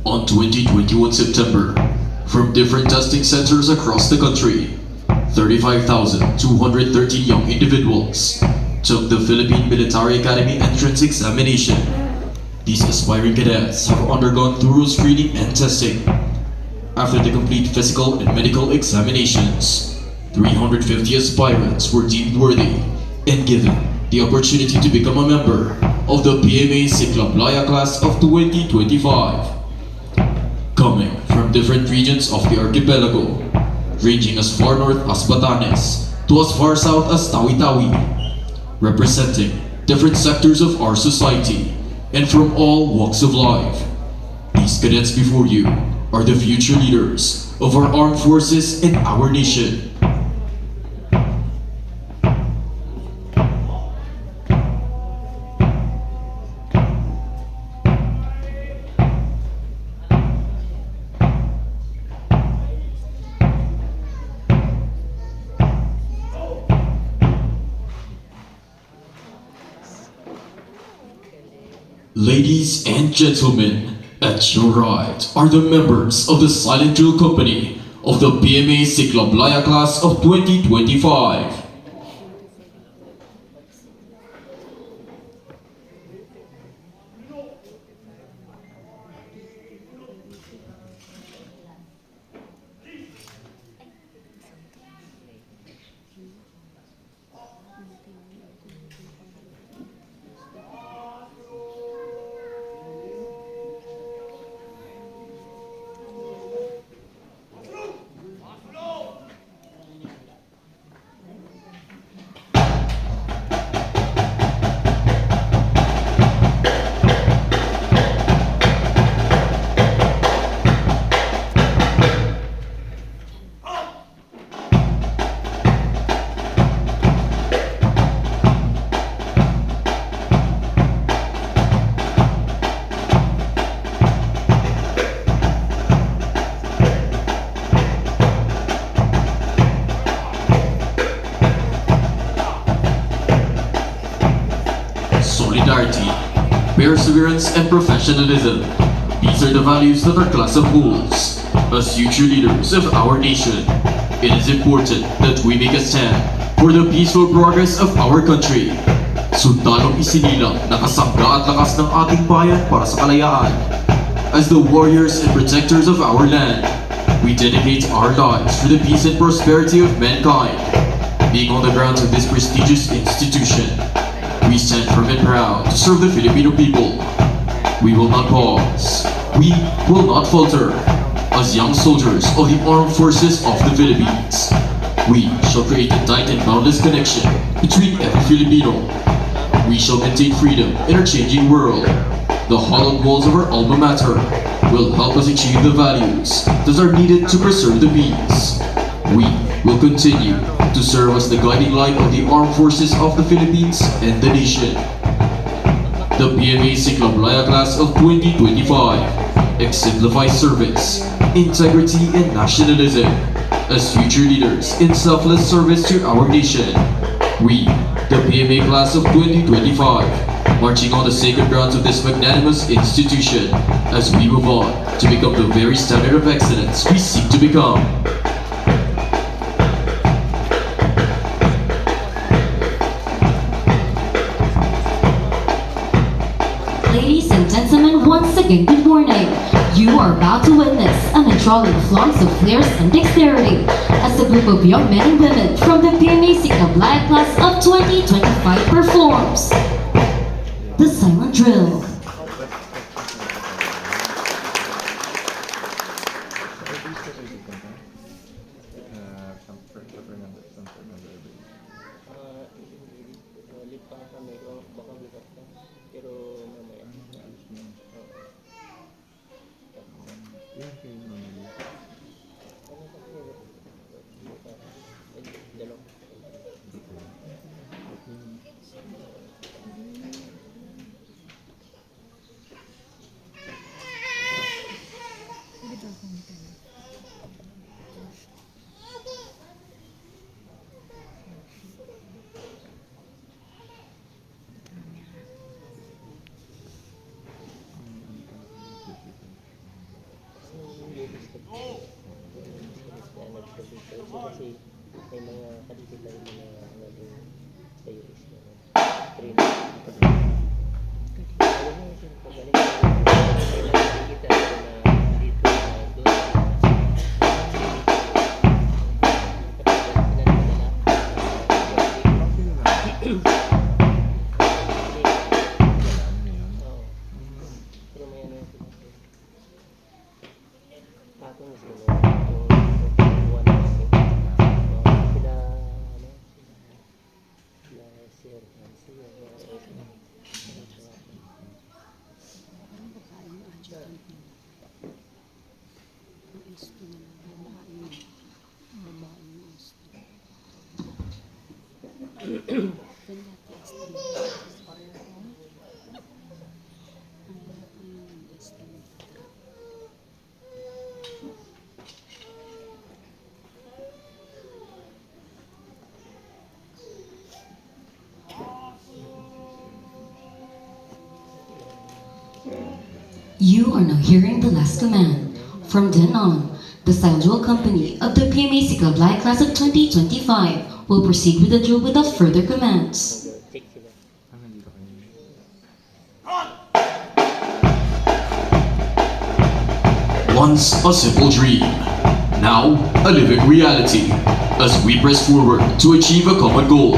On 2021 September, from different testing centers across the country, 35,213 young individuals took the Philippine Military Academy entrance examination. These aspiring cadets have undergone thorough screening and testing. After the complete physical and medical examinations, 350 aspirants were deemed worthy and given the opportunity to become a member of the PMA Siklablaya class of 2025. Coming from different regions of the archipelago, ranging as far north as Batanes to as far south as Tawi-Tawi, representing different sectors of our society and from all walks of life. These cadets before you are the future leaders of our armed forces and our nation. Ladies and gentlemen, at your right are the members of the Silent Drill Company of the PMA Siklablaya class of 2025. Solidarity, perseverance, and professionalism. These are the values that our class upholds. As future leaders of our nation, it is important that we make a stand for the peaceful progress of our country. Sundalong isinilang nakasangga at lakas ng ating bayan para sa kalayaan. As the warriors and protectors of our land, we dedicate our lives for the peace and prosperity of mankind. Being on the grounds of this prestigious institution, we stand firm and proud to serve the Filipino people. We will not pause. We will not falter. As young soldiers of the armed forces of the Philippines, we shall create a tight and boundless connection between every Filipino. We shall maintain freedom in our changing world. The hollowed walls of our alma mater will help us achieve the values that are needed to preserve the peace. We will continue to serve as the guiding light of the armed forces of the Philippines and the nation. The PMA Siklablaya class of 2025 exemplifies service, integrity, and nationalism. As future leaders in selfless service to our nation, we, the PMA class of 2025, marching on the sacred grounds of this magnanimous institution as we move on to become the very standard of excellence we seek to become. Ladies and gentlemen, once again, good morning. You are about to witness an enthralling flaunt of flares and dexterity as a group of young men and women from the PMA Siklablaya class of 2025 performs the silent drill. may mga kadikit tayo mga naging tayo is training. Ayun na yun, pagaling ko. Kadikit tayo na dito, doon. You are now hearing the last command. From then on, the Soundwell Company of the PMA Sigablay Class of 2025 will proceed with the drill without further commands. Check sila. Once a simple dream, now a living reality. As we press forward to achieve a common goal,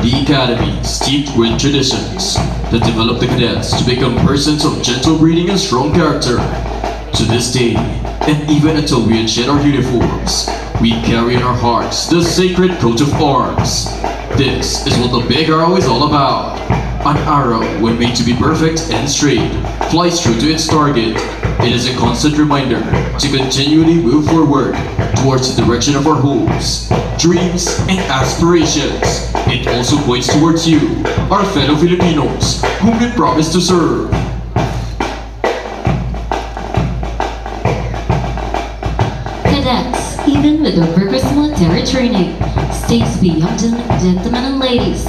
the Academy, steeped with traditions that develop the cadets to become persons of gentle breeding and strong character. To this day, and even until we shed our uniforms, we carry in our hearts the sacred coat of arms. This is what the big arrow is all about. An arrow, when made to be perfect and straight, flies true to its target. It is a constant reminder to continually move forward towards the direction of our hopes, dreams, and aspirations. It also points towards you, our fellow Filipinos, whom we promise to serve. Cadets, even with their rigorous military training, stays beyond gentlemen and ladies.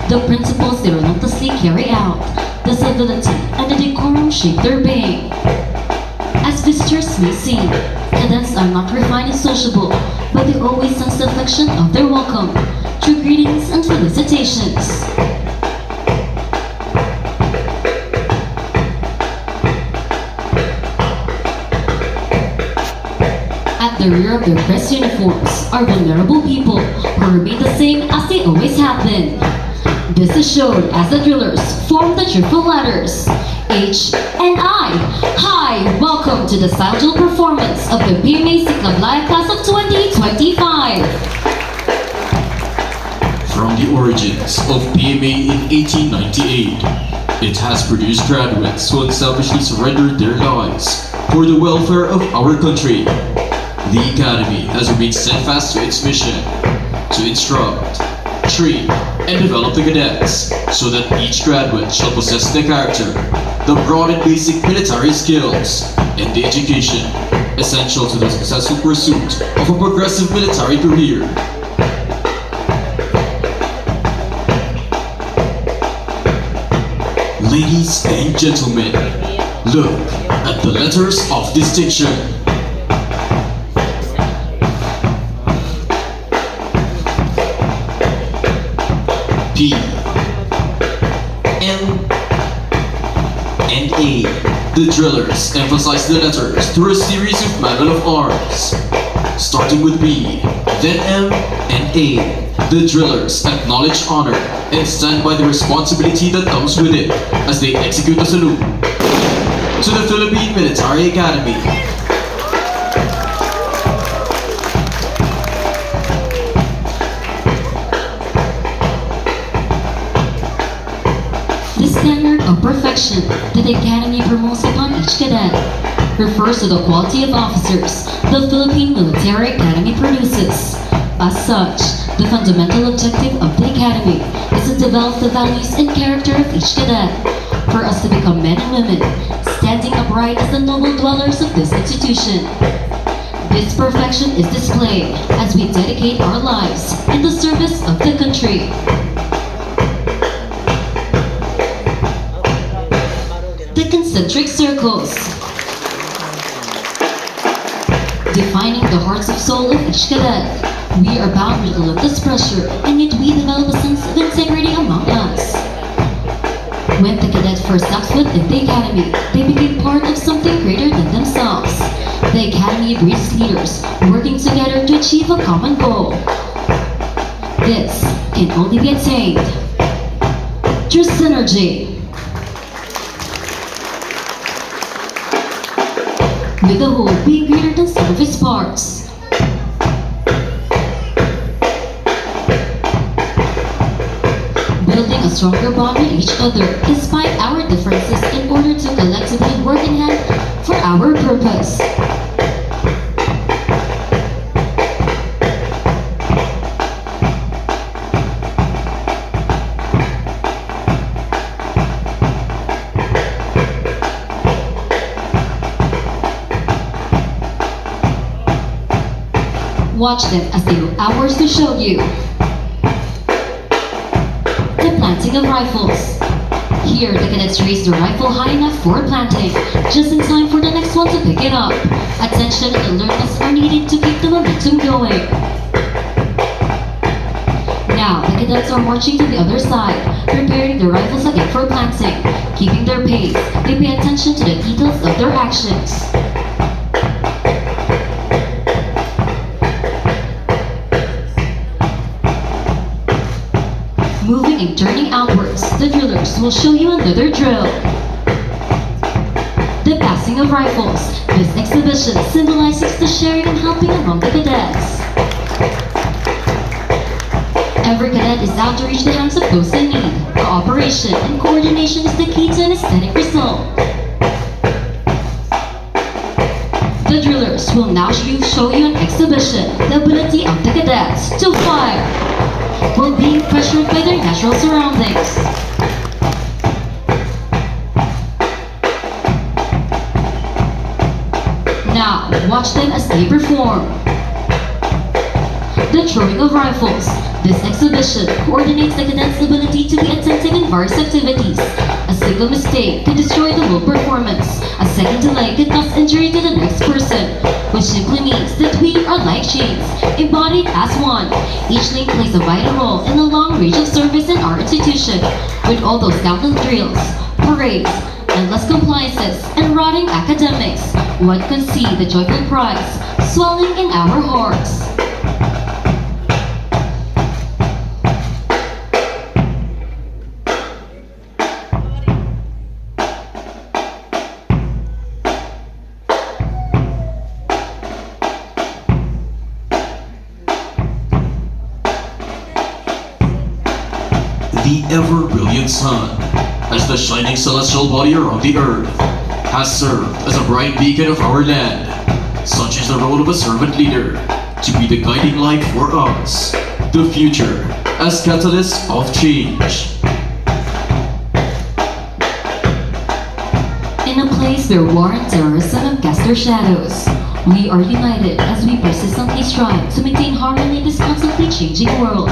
The principles they relentlessly carry out, the civility and the decorum shape their being. As visitors may see, cadets are not refined and sociable, but they always sense the affection of their welcome, through greetings and felicitations. At the rear of their press uniforms are venerable people who remain the same as they always have been. This is shown as the drillers form the triple letters H and I. Hi, welcome to the style drill performance of the PMA Sigablay Class of 2025. From the origins of PMA in 1898, it has produced graduates who unselfishly surrendered their lives for the welfare of our country. The Academy has remained steadfast to its mission to instruct, train, and develop the cadets so that each graduate shall possess the character, the broad and basic military skills, and the education essential to the successful pursuit of a progressive military career. Ladies and gentlemen, look at the letters of distinction. P, M, and A. The drillers emphasize the letters through a series of manual of arms. Starting with B, then M and A. The drillers acknowledge honor and stand by the responsibility that comes with it as they execute the salute to the Philippine Military Academy. The standard of perfection that the Academy promotes upon each cadet refers to the quality of officers the Philippine Military Academy produces. As such, the fundamental objective of the Academy is to develop the values and character of each cadet, for us to become men and women, standing upright as the noble dwellers of this institution. This perfection is displayed as we dedicate our lives in the service of the country. The concentric circles, defining the hearts of soul of each cadet, We are bound with relentless pressure, and yet we develop a sense of integrity among us. When the cadets first stepped foot in the academy, they became part of something greater than themselves. The academy breeds leaders, working together to achieve a common goal. This can only be attained through synergy. With the whole being greater than some of its parts. Building a stronger bond with each other despite our differences in order to collectively work in hand for our purpose. Watch them as they have hours to show you. The planting of rifles. Here, the cadets raise the rifle high enough for planting, just in time for the next one to pick it up. Attention and alertness are needed to keep the momentum going. Now, the cadets are marching to the other side, preparing their rifles again for planting. Keeping their pace, they pay attention to the details of their actions. Moving and turning outwards, the drillers will show you another drill. The passing of rifles. This exhibition symbolizes the sharing and helping among the cadets. Every cadet is out to reach the hands of those in need. Cooperation and coordination is the key to an aesthetic result. The drillers will now show you an exhibition, the ability of the cadets to fire, while being pressured by their natural surroundings. Now, watch them as they perform. The throwing of rifles. This exhibition coordinates the cadets' ability to be attentive in various activities. A single mistake can destroy the whole performance. A second delay could cause injury to the next person, which simply means that we are like chains, embodied as one. Each link plays a vital role in the long range of service in our institution. With all those countless drills, parades, endless compliances, and rotting academics, one can see the joyful cries swelling in our hearts. The ever-brilliant sun, as the shining celestial body around the earth, has served as a bright beacon of our land. Such is the role of a servant leader, to be the guiding light for us, the future, as catalyst of change. In a place where war and terrorism have cast their shadows, we are united as we persistently strive to maintain harmony in this constantly changing world.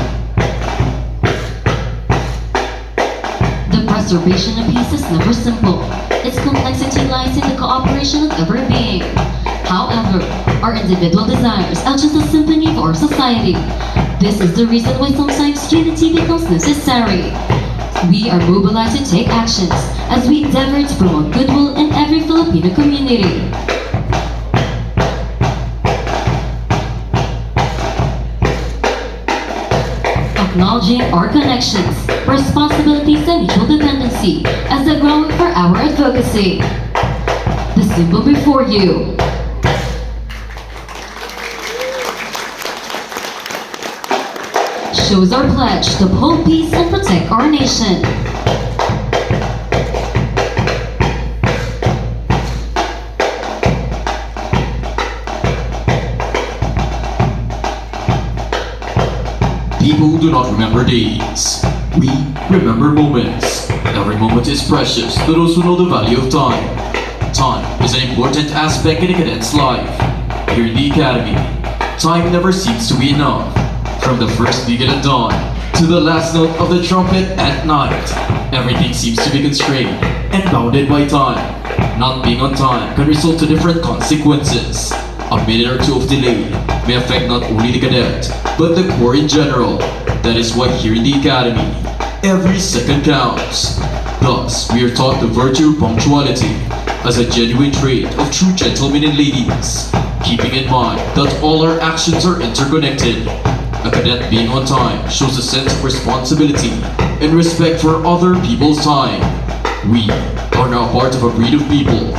The preservation of peace is never simple. Its complexity lies in the cooperation of every being. However, our individual desires are just a symphony of our society. This is the reason why sometimes unity becomes necessary. We are mobilized to take actions as we endeavor to promote goodwill in every Filipino community. Acknowledging our connections, responsibilities, and mutual dependency as the ground for our advocacy. The symbol before you. Shows our pledge to uphold peace and protect our nation. People do not remember days. We remember moments. Every moment is precious to those who know the value of time. Time is an important aspect in a cadet's life. Here in the academy, time never seems to be enough. From the first beacon at dawn to the last note of the trumpet at night, everything seems to be constrained and bounded by time. Not being on time can result to different consequences. A minute or two of delay may affect not only the cadet, but the Corps in general. That is why here in the Academy, every second counts. Thus, we are taught the virtue of punctuality as a genuine trait of true gentlemen and ladies, keeping in mind that all our actions are interconnected. A cadet being on time shows a sense of responsibility and respect for other people's time. We are now part of a breed of people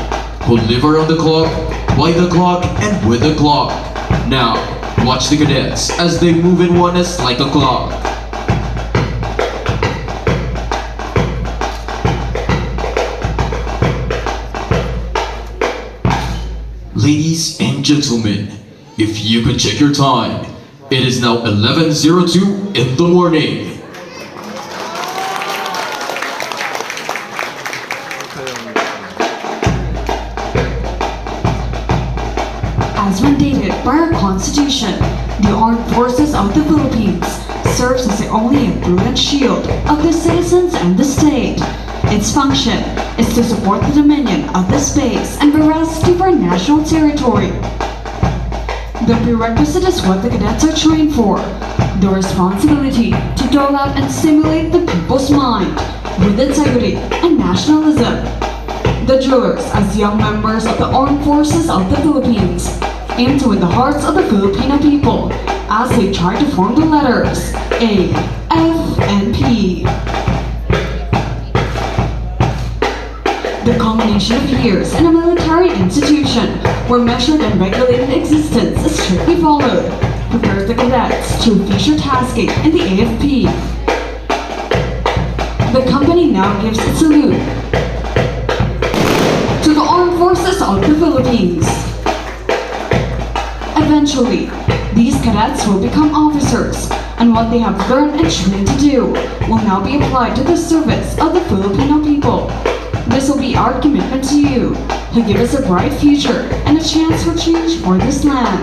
who live around the clock, by the clock, and with the clock. Now, watch the cadets as they move in oneness like a clock. Ladies and gentlemen, if you could check your time, it is now 11:02 in the morning. As mandated by our Constitution, the Armed Forces of the Philippines serves as the only and prudent shield of the citizens and the state. Its function is to support the dominion of the space and veracity of our national territory. The prerequisite is what the cadets are trained for: the responsibility to dole out and stimulate the people's mind with integrity and nationalism. The drillers, as young members of the Armed Forces of the Philippines, aim to win the hearts of the Filipino people as they try to form the letters A, F, and P. The culmination of years in a military institution where measured and regulated existence is strictly followed prepares the cadets to future tasking in the AFP. The company now gives its salute to the Armed Forces of the Philippines. Eventually, these cadets will become officers, and what they have learned and trained to do will now be applied to the service of the Filipino people. This will be our commitment to you, to give us a bright future and a chance for change for this land.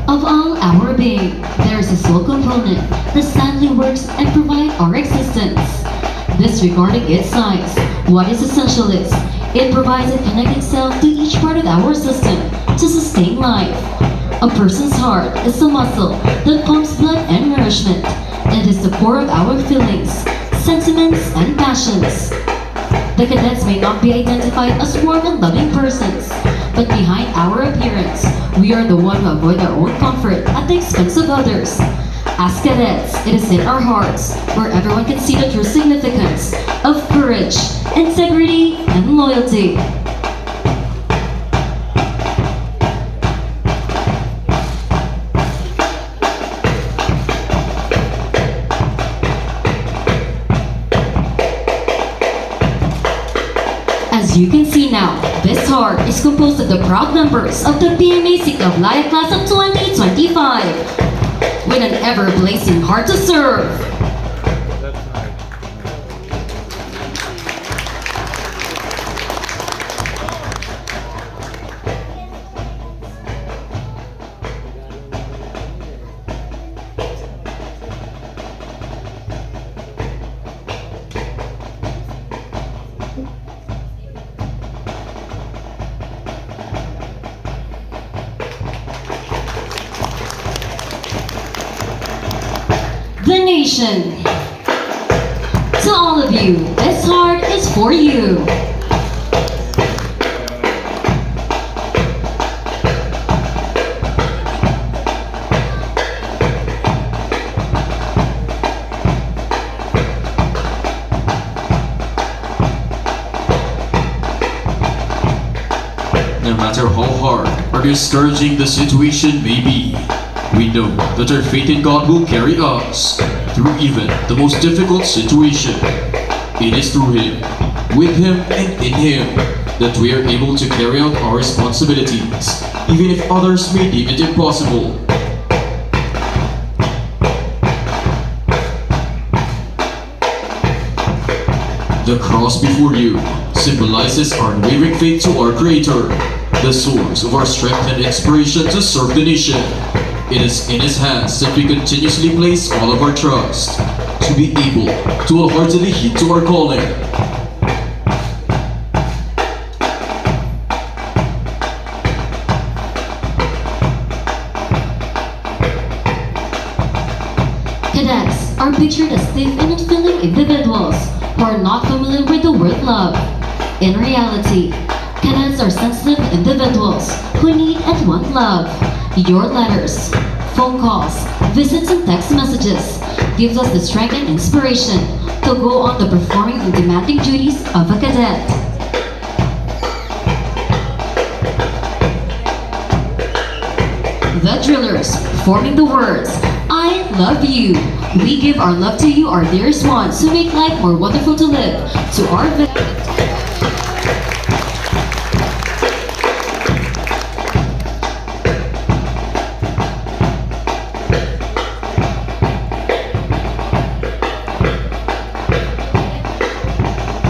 Of all our being, there is a sole component that sadly works and provides our existence. Disregarding its size, what is essential is, it provides and connects itself to each part of our system to sustain life. A person's heart is a muscle that pumps blood and nourishment, and is the core of our feelings, sentiments, and passions. The cadets may not be identified as warm and loving persons, but behind our appearance, we are the one who avoid our own comfort at the expense of others. As cadets, it is in our hearts where everyone can see the true significance of courage, integrity, and loyalty. As you can see now, this heart is composed of the proud members of the PMA Siklablaya class of 2025 with an ever-blazing heart to serve. The nation. To all of you, this heart is for you. No matter how hard or discouraging the situation may be, we know that our faith in God will carry us through even the most difficult situation. It is through Him, with Him, and in Him that we are able to carry out our responsibilities, even if others may deem it impossible. The cross before you symbolizes our unwavering faith to our Creator, the source of our strength and inspiration to serve the nation. It is in his hands that we continuously place all of our trust to be able to wholeheartedly heed to our calling. Cadets are pictured as stiff and unfeeling individuals who are not familiar with the word love. In reality, cadets are sensitive individuals who need and want love. Your letters, phone calls, visits, and text messages gives us the strength and inspiration to go on the performing and demanding duties of a cadet. The drillers, forming the words, I love you. We give our love to you, our dearest ones, to make life more wonderful to live. To our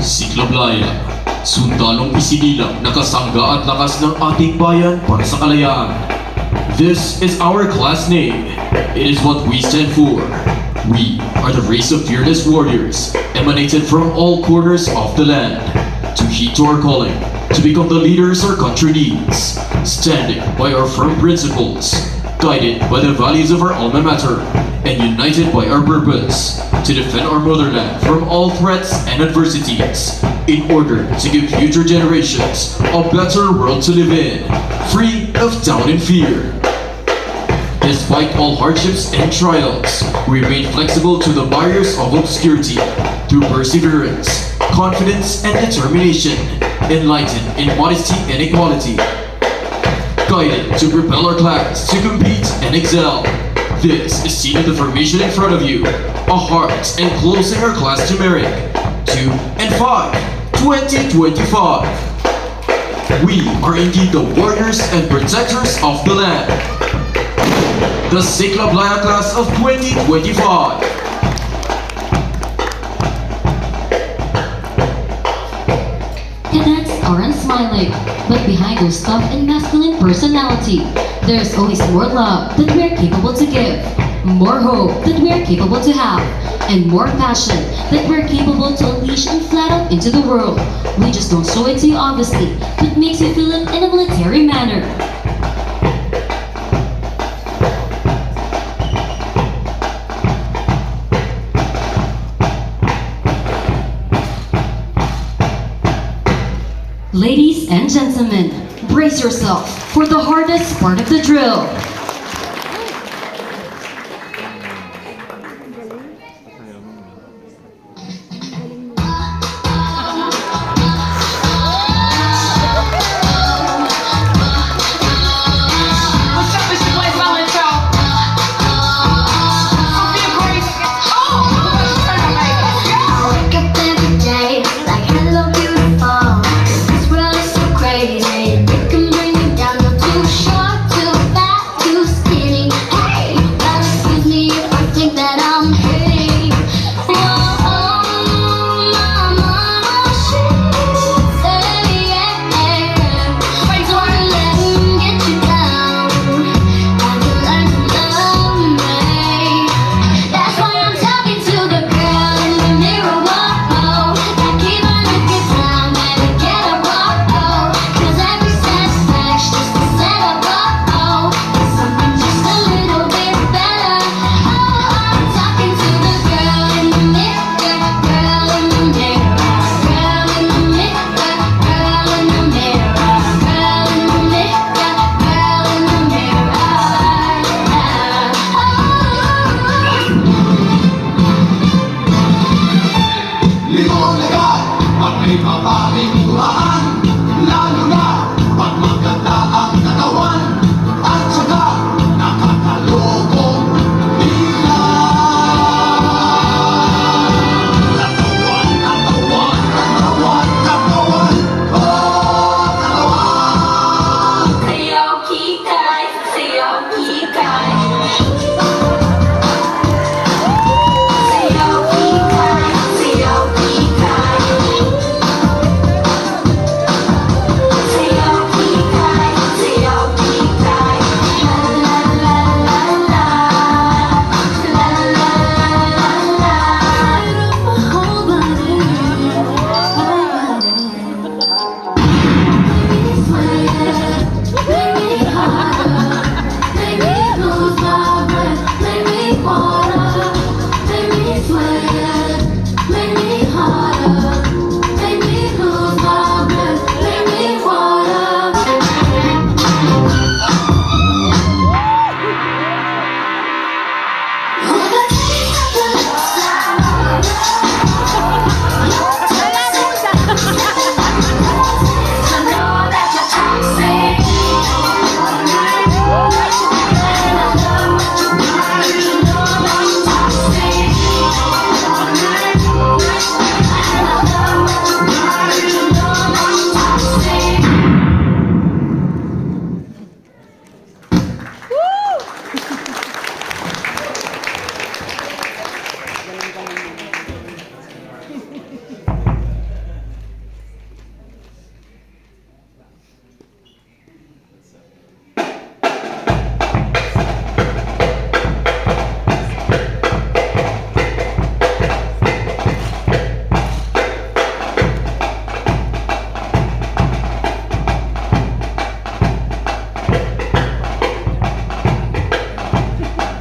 Siklablaya, sundalong isinilang nakasangga at lakas ng ating bayan para sa kalayaan. This is our class name. It is what we stand for. We are the race of fearless warriors, emanated from all corners of the land, to heed to our calling, to become the leaders our country needs, standing by our firm principles, guided by the values of our alma mater, and united by our purpose, to defend our motherland from all threats and adversities, in order to give future generations a better world to live in, free of doubt and fear. Despite all hardships and trials, we remain flexible to the barriers of obscurity through perseverance, confidence, and determination, enlightened in modesty and equality, guided to propel our class to compete and excel. This is seen in the formation in front of you, a heart and closing our class to merit, 2 and 5, 2025. We are indeed the warriors and protectors of the land. The Siklablaya class of 2025. cadets are unsmiling, but behind those tough and masculine personality, there is always more love that we are capable to give, more hope that we are capable to have, and more passion that we are capable to unleash and flat out into the world. We just don't show it to you obviously, but makes you feel it in a military manner. Ladies and gentlemen, brace yourself for the hardest part of the drill. Crazy, it can bring you down. You're too short, too fat, too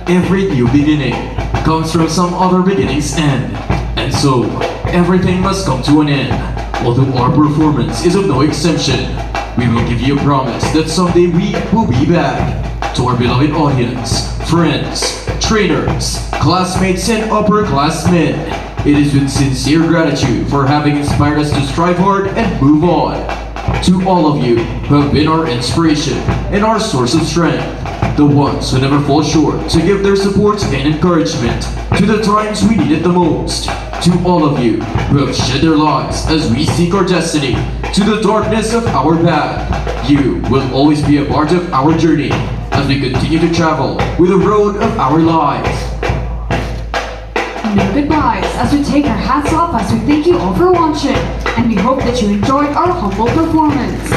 every new beginning comes from some other beginning's end. And so, everything must come to an end. Although our performance is of no exception, we will give you a promise that someday we will be back. To our beloved audience, friends, trainers, classmates, and upperclassmen, it is with sincere gratitude for having inspired us to strive hard and move on. To all of you who have been our inspiration and our source of strength, the ones who never fall short to give their support and encouragement to the times we need it the most. To all of you who have shed their lives as we seek our destiny to the darkness of our path, you will always be a part of our journey as we continue to travel with the road of our lives. No goodbyes as we take our hats off as we thank you all for watching, and we hope that you enjoyed our humble performance.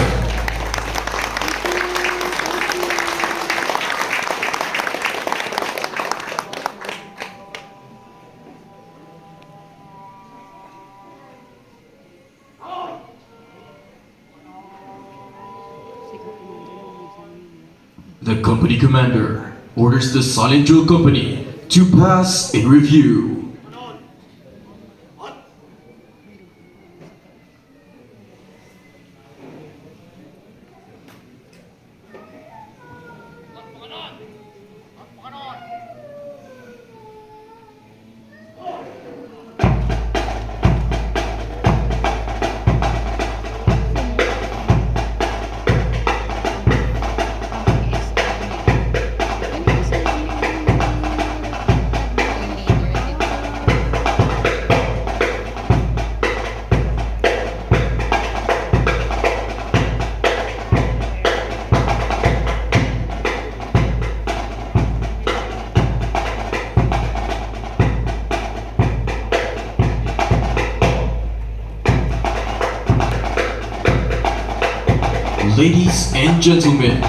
The company commander orders the Silent Jewel Company to pass in review. Ladies and gentlemen,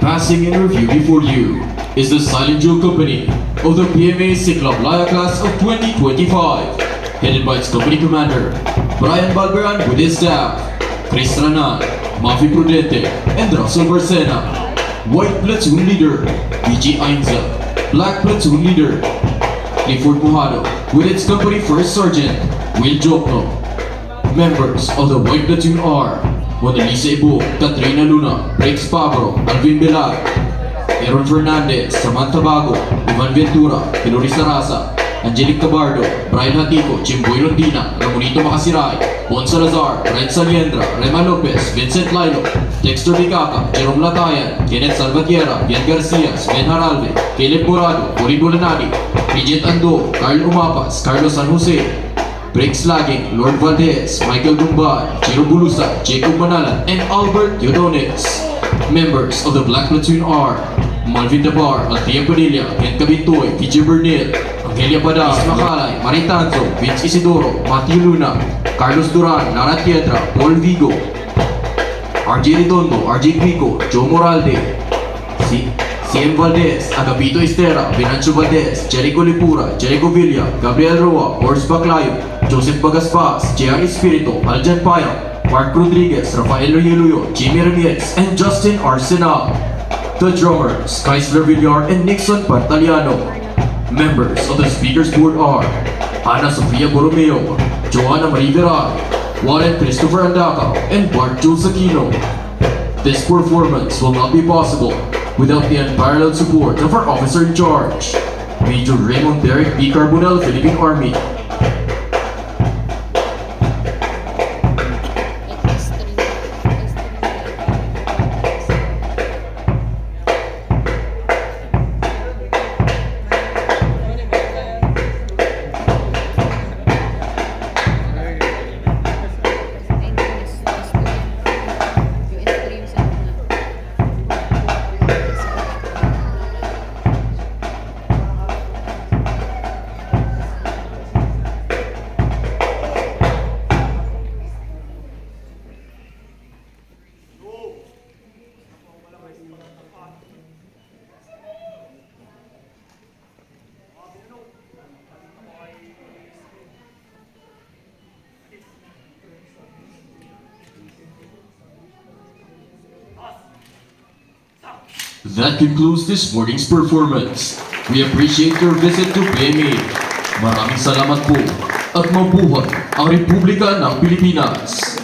passing in review before you is the Silent Jewel Company of the PMA Ciclop Laya class of 2025, headed by its company commander, Brian Balberan with his staff, Chris Ranan, Mafi Prudente, and Russell Barcena. White Platoon Leader, PG Ainza. Black Platoon Leader, Clifford Mojado, with its company First Sergeant, Will Jokno. Members of the White Platoon are Mona Lisa Ibu, Katrina Luna, Rex Pabro, Alvin Belag, Aaron Fernandez, Samantha Bago, Ivan Ventura, Hilary Sarasa, Angelic Cabardo, Brian Hatico, Chimboy Rondina, Ramonito Makasiray, Bon Salazar, Red Saliendra, Rema Lopez, Vincent Lilo, Dexter Bicaca, Jerome Latayan, Kenneth Salvatierra, Bian Garcia, Sven Haralve, Caleb Morado, Cory Bulanadi, Bridget Ando, Carl Umapas, Carlos San Jose, Briggs Laging, Lord Valdez, Michael Gumbay, Chiro Bulusa, Jacob Manalan, and Albert Yodones. Members of the Black Platoon are Malvin Dabar, Althea Padilla, Ken Cabintoy, PJ Bernil, Angelia Padar, Macalay, Maritanzo, Vince Isidoro, Matthew Luna, Carlos Duran, Lara Piedra, Paul Vigo, RJ Redondo, RJ Quico, Joe Moralde, CM Valdez, Agapito Estera, Venancio Valdez, Jericho Lipura, Jericho Villa, Gabriel Roa, Horst Baclayo, Joseph Bagaspas, J.R. Espirito, Aljan Payam, Mark Rodriguez, Rafael Loyeluyo, Jimmy Ramirez, and Justin Arsenal. The drummers, Kaisler Villar and Nixon Pantaliano. Members of the speakers board are Ana Sofia Borromeo, Joanna Marie Veral, Warren Christopher Andaca, and Bart Jules Aquino. This performance will not be possible without the unparalleled support of our officer in charge, Major Raymond Derek B. Carbonell, Philippine Army. That concludes this morning's performance. We appreciate your visit to PMA. Maraming salamat po at mabuhay ang Republika ng Pilipinas.